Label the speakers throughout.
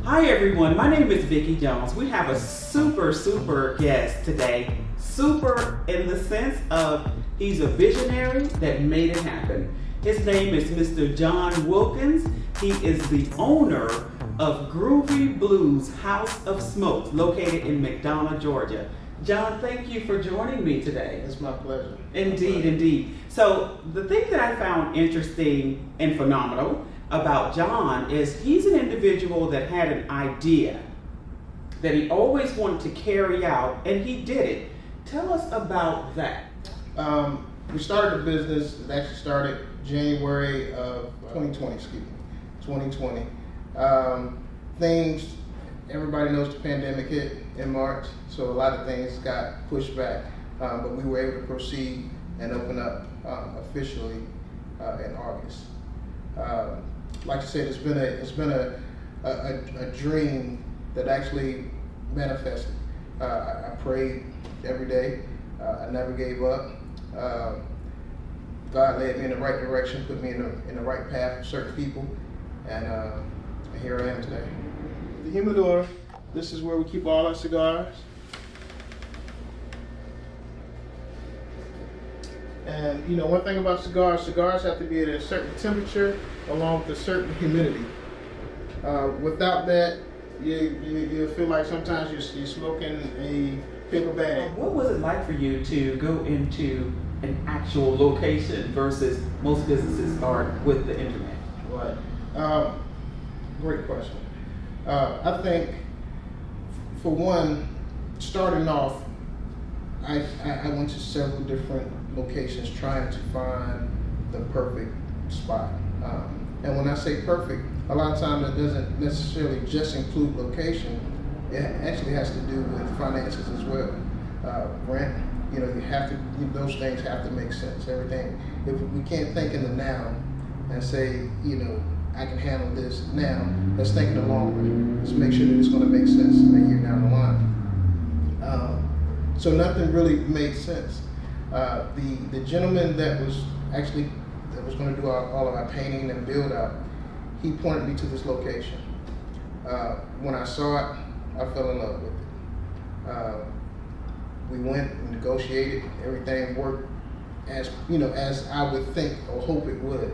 Speaker 1: Hi everyone, my name is Vicki Jones. We have a super guest today. Super in the sense of he's a visionary that made it happen. His name is Mr. John Wilkins. He is the owner of Groovy Blues House of Smokes located in McDonough, Georgia. John, thank you for joining me today.
Speaker 2: It's my pleasure.
Speaker 1: Indeed. So the thing that I found interesting and phenomenal about John is he's an individual that had an idea that he always wanted to carry out, and he did it. Tell us about that.
Speaker 2: We started the business. It actually started January of 2020. Everybody knows the pandemic hit in March, so a lot of things got pushed back, but we were able to proceed and open up officially in August. Like I said, it's been a dream that actually manifested. I prayed every day. I never gave up. God led me in the right direction, put me in the right path for certain people, and here I am today. The humidor. This is where we keep all our cigars. And you know, one thing about cigars have to be at a certain temperature along with a certain humidity. Without that, you feel like sometimes you're smoking a paper bag.
Speaker 1: What was it like for you to go into an actual location versus most businesses start with the internet?
Speaker 2: Right. Great question. I think, for one, starting off, I went to several different locations trying to find the perfect spot. And when I say perfect, a lot of times it doesn't necessarily just include location. It actually has to do with finances as well. Rent, those things have to make sense. Everything. If we can't think in the now and say, I can handle this now, let's think in the long run. Let's make sure that it's going to make sense a year down the line. So nothing really made sense. The gentleman that was going to do all of our painting and build out, he pointed me to this location. When I saw it, I fell in love with it. We went and negotiated. Everything worked as I would think or hope it would.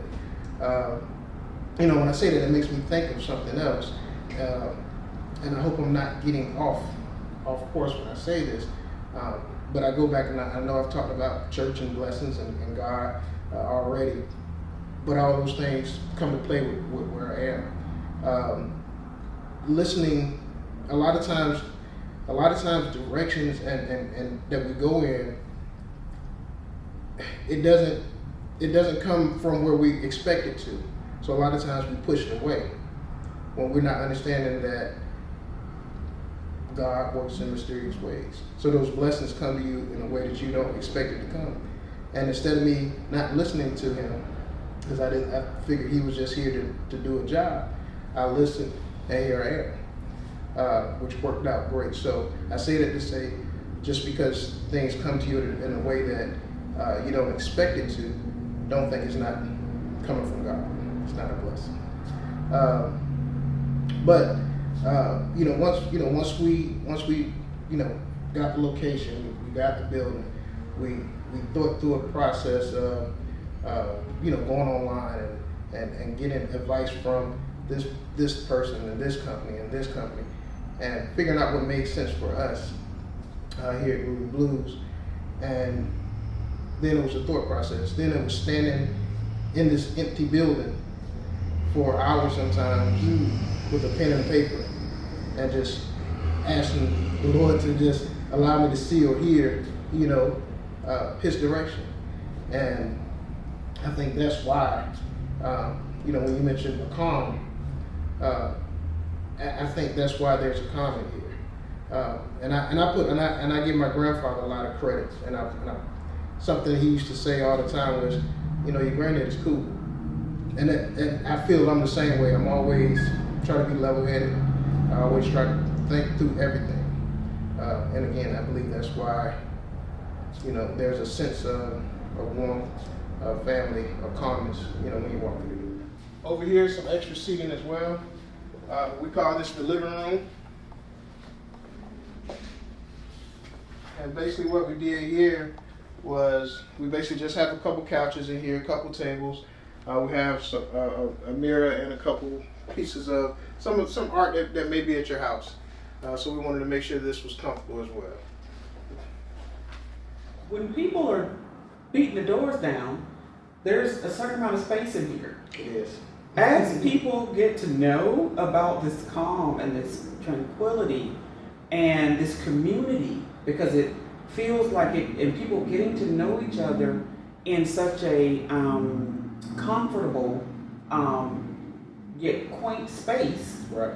Speaker 2: When I say that, it makes me think of something else, and I hope I'm not getting off course when I say this. But I go back and I know I've talked about church and blessings and God already, but all those things come to play with where I am. Listening, a lot of times directions and that we go in, it doesn't come from where we expect it to. So a lot of times we push it away when we're not understanding that God works in mysterious ways. So those blessings come to you in a way that you don't expect it to come. And instead of me not listening to him, because I figured he was just here to do a job, I listened, and here I am, which worked out great. So I say that to say, just because things come to you in a way that you don't expect it to, don't think it's not coming from God. It's not a blessing. Once we got the location, we got the building, we thought through a process of going online and getting advice from this person and this company and figuring out what made sense for us here at Groovy Blues. And then it was a thought process. Then it was standing in this empty building for hours sometimes with a pen and paper and just asking the Lord to just allow me to see or hear, his direction. And I think that's why, when you mentioned a calm, I think that's why there's a calm in here. And I give my grandfather a lot of credit. And something he used to say all the time was, your granddad is cool. And I feel I'm the same way. I'm always trying to be level-headed. I always try to think through everything. And again, I believe that's why, there's a sense of warmth, of family, of calmness, when you walk through. Over here, some extra seating as well. We call this the living room. And basically what we did here was we basically just have a couple couches in here, a couple tables. We have a mirror and a couple pieces of some art that may be at your house. So we wanted to make sure this was comfortable as well.
Speaker 1: When people are beating the doors down, there's a certain amount of space in here.
Speaker 2: It is.
Speaker 1: As people get to know about this calm and this tranquility and this community, because it feels like it, and people getting to know each other in such a comfortable yet quaint space.
Speaker 2: Right.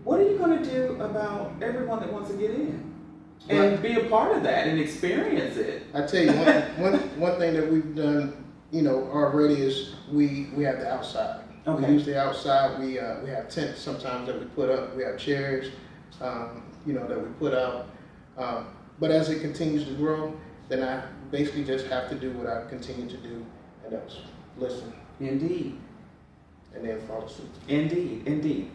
Speaker 1: What are you going to do about everyone that wants to get in and be a part of that and experience it?
Speaker 2: I tell you, one thing that we've done, already is we have the outside.
Speaker 1: Okay.
Speaker 2: We use the outside. We have tents sometimes that we put up. We have chairs, that we put out. But as it continues to grow, then I basically just have to do what I continue to do, and that's listen.
Speaker 1: Indeed.
Speaker 2: And then follow suit.
Speaker 1: Indeed.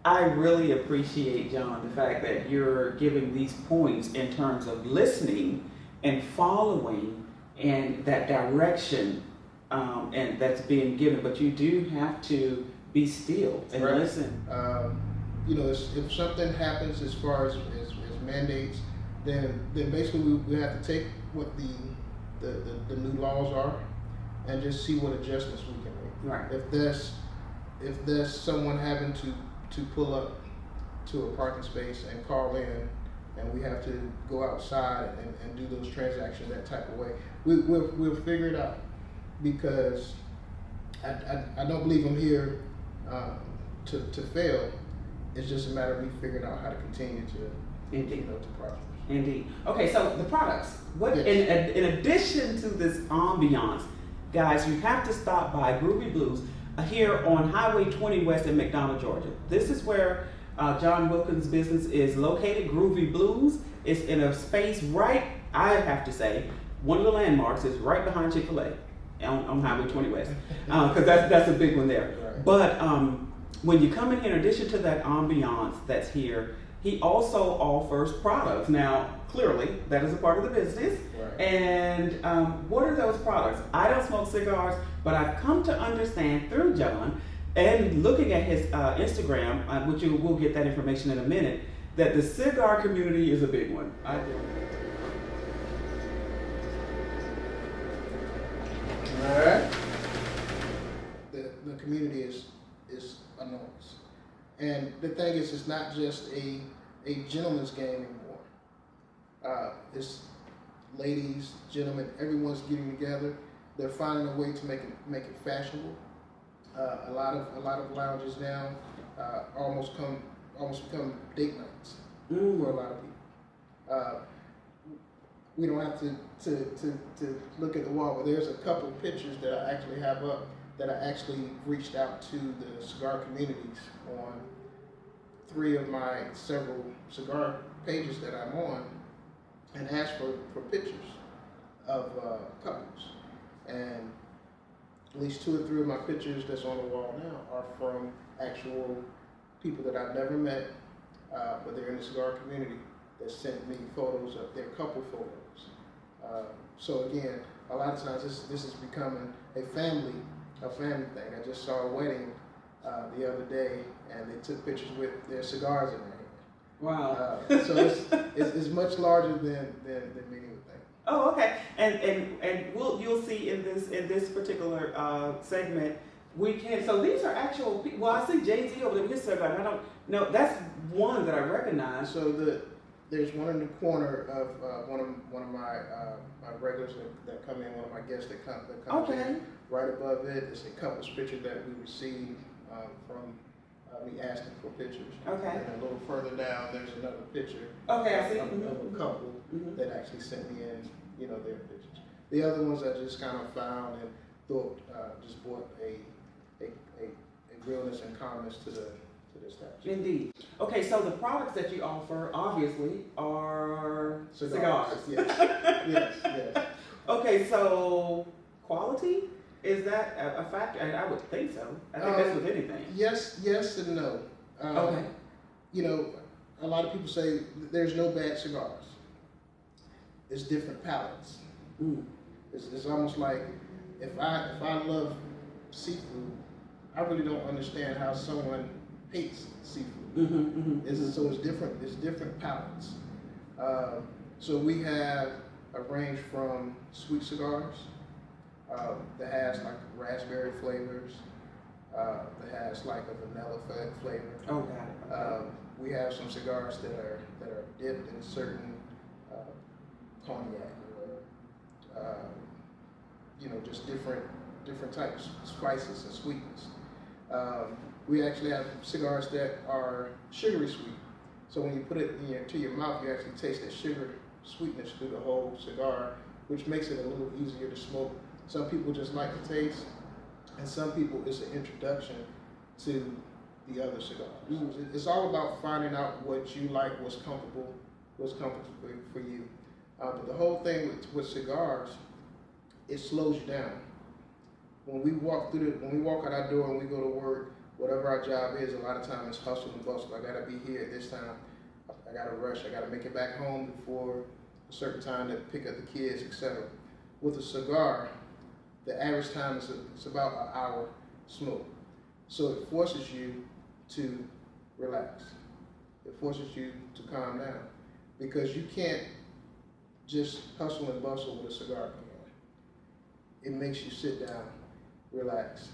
Speaker 1: I really appreciate, John, the fact that you're giving these points in terms of listening and following and that direction and that's being given. But you do have to be still and
Speaker 2: right.
Speaker 1: Listen.
Speaker 2: If something happens as far as mandates, then basically we have to take what the new laws are and just see what adjustments we can make.
Speaker 1: Right.
Speaker 2: If there's someone having to pull up to a parking space and call in, and we have to go outside and do those transactions that type of way, we'll figure it out, because I don't believe I'm here to fail. It's just a matter of me figuring out how to continue to to prosper.
Speaker 1: Indeed. Okay, so the products. What
Speaker 2: Yes.
Speaker 1: in addition to this ambiance, guys, you have to stop by Groovy Blues here on Highway 20 West in McDonough, Georgia. This is where John Wilkins' business is located. Groovy Blues is in a space right, I have to say, one of the landmarks is right behind Chick-fil-A on Highway 20 West, because that's a big one there.
Speaker 2: Right.
Speaker 1: But when you come in addition to that ambiance that's here, he also offers products. Now, clearly, that is a part of the business.
Speaker 2: Right.
Speaker 1: And what are those products? I don't smoke cigars, but I've come to understand through John and looking at his Instagram, which we'll get that information in a minute, that the cigar community is a big one. I do.
Speaker 2: All right. The community is enormous. And the thing is, it's not just a gentleman's game anymore. It's ladies, gentlemen, everyone's getting together. They're finding a way to make it fashionable. A lot of lounges now almost become date nights for a lot of people. We don't have to look at the wall, but there's a couple of pictures that I actually have up that I actually reached out to the cigar communities on 3 of my several cigar pages that I'm on, and asked for pictures of couples. And at least 2 or 3 of my pictures that's on the wall now are from actual people that I've never met, but they're in the cigar community, that sent me photos of their couple photos. So again, a lot of times this is becoming a family thing. I just saw a wedding the other day, and they took pictures with their cigars in their hand.
Speaker 1: Wow.
Speaker 2: So it's much larger than many would think.
Speaker 1: Oh, okay. And you'll see in this particular segment, we can. So these are actual people. Well, I see Jay-Z over there with his cigar. I don't know. That's one that I recognize.
Speaker 2: So there's one in the corner of one of my regulars that come in, one of my guests that come in. Right above it is a couple's picture that we received from me asking for pictures.
Speaker 1: Okay.
Speaker 2: And a little further down, there's another picture.
Speaker 1: Okay, I see.
Speaker 2: Of a couple that actually sent me in, their pictures. The other ones I just kind of found and thought just brought a realness and calmness to the establishment.
Speaker 1: Indeed. Okay, so the products that you offer obviously are cigars.
Speaker 2: Yes. Yes.
Speaker 1: Okay, so quality Is that a factor? And I would think so. I think that's with anything.
Speaker 2: Yes and no.
Speaker 1: Okay.
Speaker 2: You know, a lot of people say there's no bad cigars. It's different palates.
Speaker 1: Mm.
Speaker 2: It's almost like if I love seafood, I really don't understand how someone hates seafood. So it's different. It's different palates. So we have a range from sweet cigars that has like raspberry flavors, that has like a vanilla flavor.
Speaker 1: Oh, got it. Okay.
Speaker 2: We have some cigars that are dipped in certain cognac, or just different types of spices and sweetness. We actually have cigars that are sugary sweet. So when you put it to your mouth, you actually taste that sugar sweetness through the whole cigar, which makes it a little easier to smoke. Some people just like the taste, and some people it's an introduction to the other cigars. Mm. It's all about finding out what you like, what's comfortable for you. But the whole thing with cigars, it slows you down. When we walk out our door and we go to work, whatever our job is, a lot of times it's hustle and bustle. I gotta be here at this time. I gotta rush. I gotta make it back home before a certain time to pick up the kids, etc. With a cigar, the average time is about an hour smoke. So it forces you to relax. It forces you to calm down, because you can't just hustle and bustle with a cigar can. It makes you sit down, relax,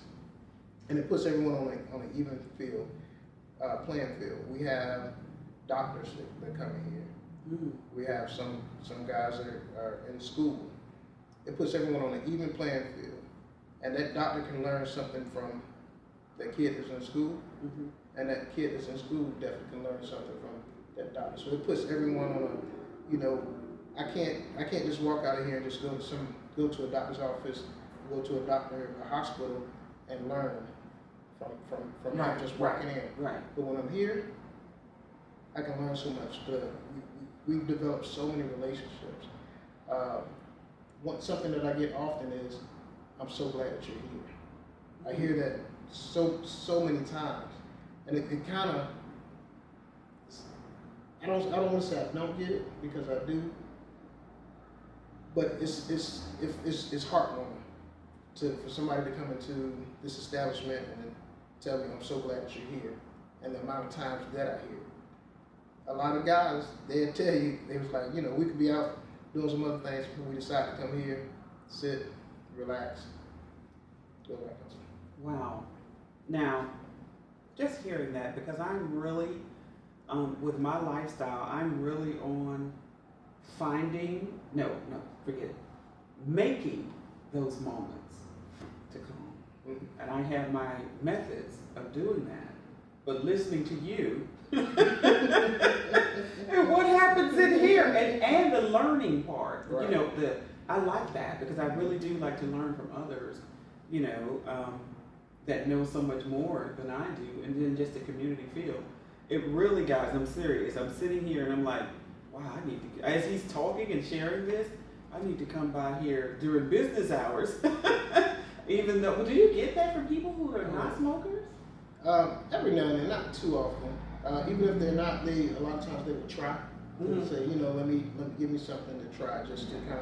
Speaker 2: and it puts everyone on an even playing field. We have doctors that come in here. Mm. We have some guys that are in school. It puts everyone on an even playing field, and that doctor can learn something from that kid that's in school, and that kid that's in school definitely can learn something from that doctor. So it puts everyone on a, I can't just walk out of here and just go to a doctor's office, go to a hospital, and learn from not just walking in.
Speaker 1: Right.
Speaker 2: But when I'm here, I can learn so much. We've developed so many relationships. Something that I get often is, "I'm so glad that you're here." I hear that so many times, and it kind of, I don't want to say I don't get it, because I do, but it's heartwarming for somebody to come into this establishment and then tell me, "I'm so glad that you're here," and the amount of times that I hear it. A lot of guys, they'll tell you, they was like, we could be out doing some other things, but we decide to come here, sit, relax, go back home.
Speaker 1: Wow. Now, just hearing that, because I'm really, with my lifestyle, I'm really on making those moments to come. Mm-hmm. And I have my methods of doing that. But listening to you, and what happens in here, and the learning part, right. I like that, because I really do like to learn from others, that know so much more than I do, and then just the community feel. It really, guys, I'm serious. I'm sitting here and I'm like, wow, I need to, as he's talking and sharing this, I need to come by here during business hours. Even though, do you get that from people who are not smokers?
Speaker 2: Every now and then, not too often. Even if they're not, a lot of times they will try. They'll say, let me give me something to try, just to kind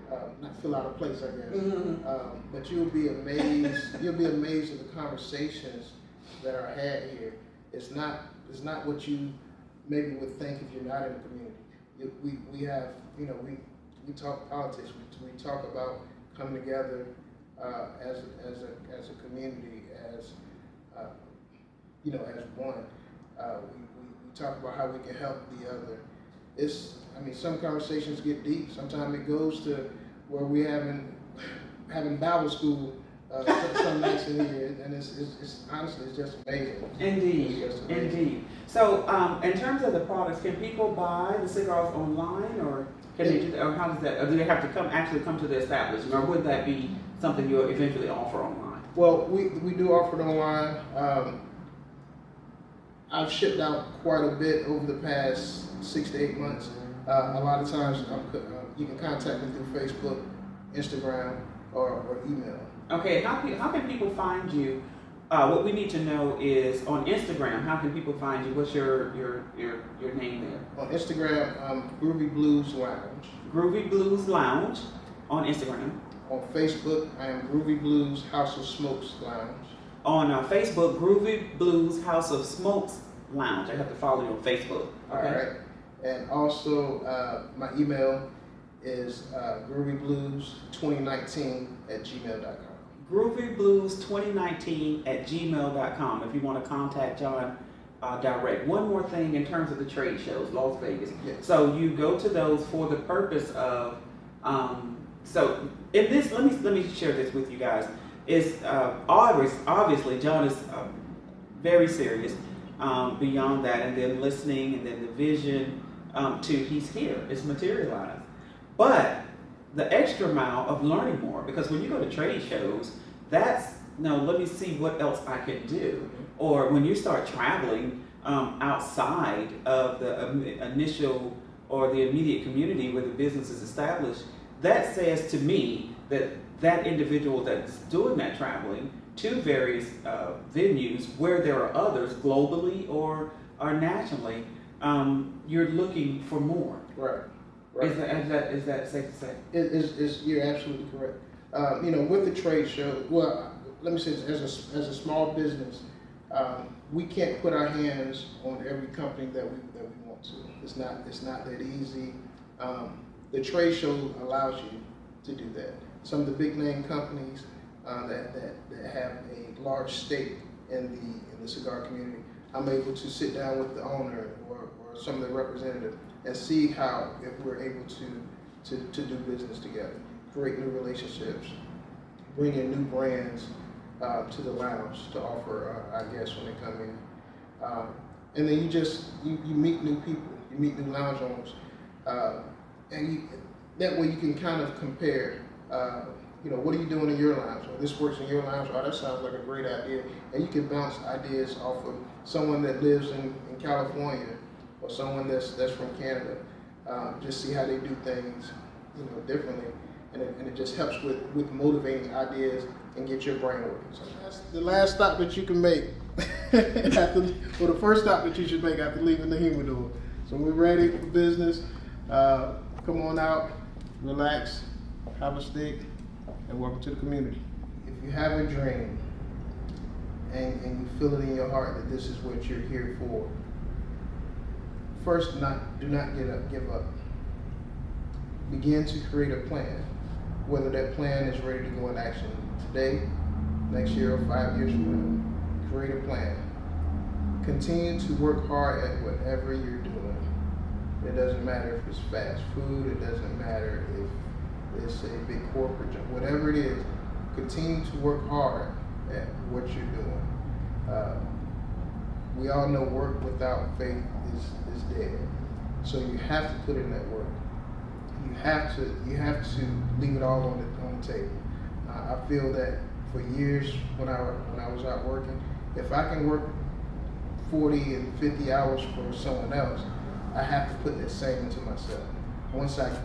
Speaker 2: of not fill out a place, I guess. Mm-hmm. But you'll be amazed. You'll be amazed at the conversations that are had here. It's not what you maybe would think if you're not in the community. We have, we talk politics. We talk about coming together as a community, as one. We talk about how we can help the other. Some conversations get deep. Sometimes it goes to where we having Bible school some nights in here, and it's honestly, it's just amazing.
Speaker 1: Indeed. So, in terms of the products, can people buy the cigars online, or or how does that? Or do they have to come to the establishment, or would that be something you'll eventually offer online?
Speaker 2: Well, we do offer it online. I've shipped out quite a bit over the past 6 to 8 months. A lot of times you can contact me through Facebook, Instagram, or email.
Speaker 1: Okay, how can people find you? What we need to know is on Instagram. How can people find you? What's your name there?
Speaker 2: On Instagram, Groovy Blues Lounge.
Speaker 1: Groovy Blues Lounge on Instagram.
Speaker 2: On Facebook, I am Groovy Blues House of Smokes Lounge.
Speaker 1: On Facebook, Groovy Blues House of Smokes Lounge. I have to follow you on Facebook. Okay?
Speaker 2: All right. And also, my email is groovyblues2019@gmail.com.
Speaker 1: GroovyBlues2019@gmail.com if you want to contact John direct. One more thing in terms of the trade shows, Las Vegas.
Speaker 2: Yes.
Speaker 1: So you go to those for the purpose of, so if this, let me share this with you guys. Is obviously John is very serious. Beyond that, and then listening, and then the vision to he's here, it's materialized. But the extra mile of learning more, because when you go to trade shows, that's no, let me see what else I can do. Or when you start traveling outside of the initial or the immediate community where the business is established, that says to me that that individual that's doing that traveling to various venues where there are others globally or nationally, you're looking for more.
Speaker 2: Right. Right.
Speaker 1: Is that safe to say?
Speaker 2: You're absolutely correct. With the trade show, well, let me say this, as a small business, we can't put our hands on every company that we want to. It's not that easy. The trade show allows you to do that. Some of the big name companies that have a large stake in the cigar community, I'm able to sit down with the owner or some of the representatives and see how if we're able to do business together, create new relationships, bring in new brands to the lounge to offer our guests when they come in. And then you meet new people, you meet new lounge owners, and that way you can kind of compare. What are you doing in your lounge? Or this works in your lounge. Oh, that sounds like a great idea. And you can bounce ideas off of someone that lives in California or someone that's from Canada. Just see how they do things, differently, and it just helps with motivating ideas and get your brain working. So that's the last stop that you can make, or the first stop that you should make after leaving the humidor. So we're ready for business. Come on out, relax, have a stick, and welcome to the community. If you have a dream and you feel it in your heart that this is what you're here for, first, do not give up. Begin to create a plan. Whether that plan is ready to go in action today, next year, or 5 years from now, create a plan. Continue to work hard at whatever you're doing. It doesn't matter if it's fast food, it doesn't matter if it's a big corporate job, whatever it is, continue to work hard at what you're doing. We all know work without faith is dead. So you have to put in that work. You have to leave it all on the table. I feel that for years when I was out working, if I can work 40 and 50 hours for someone else, I have to put that same into myself. Once I'm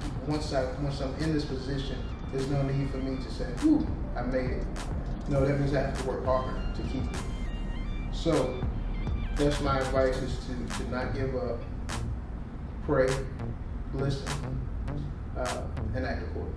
Speaker 2: in this position, there's no need for me to say, "Whew, I made it." No, that means I have to work harder to keep it. So that's my advice: is to not give up, pray, listen, and act accordingly.